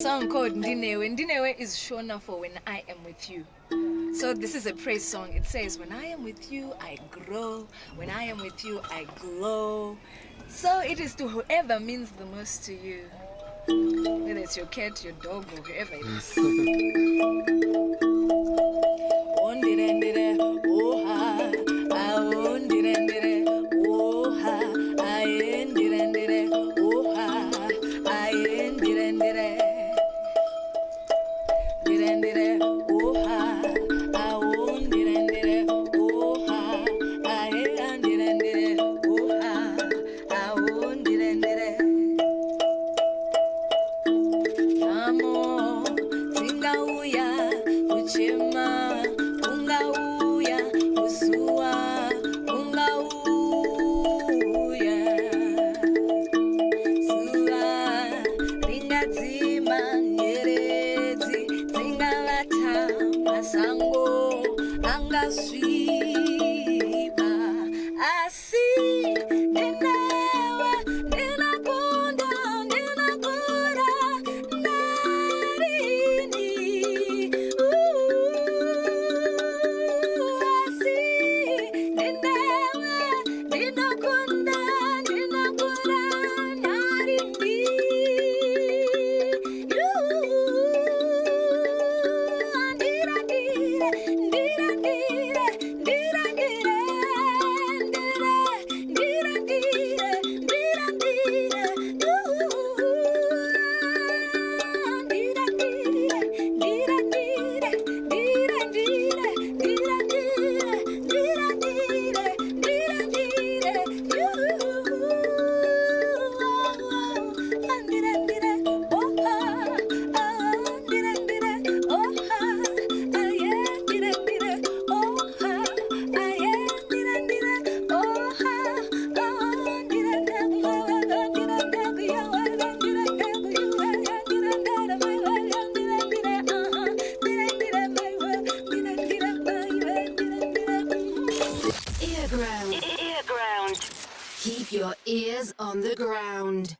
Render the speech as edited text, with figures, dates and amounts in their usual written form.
Song called Ndinewe. Ndinewe is Shona for when I am with you. So this is a praise song. It says, when I am with you, I grow. When I am with you, I glow. So it is to whoever means the most to you. Whether it's your cat, your dog, or whoever it is. Sango angaswiba asi Ndinewe ndinakunda ndinakura narini asi Ndinewe ndinakunda ndinakura narini Ear ground. Keep your ears on the ground.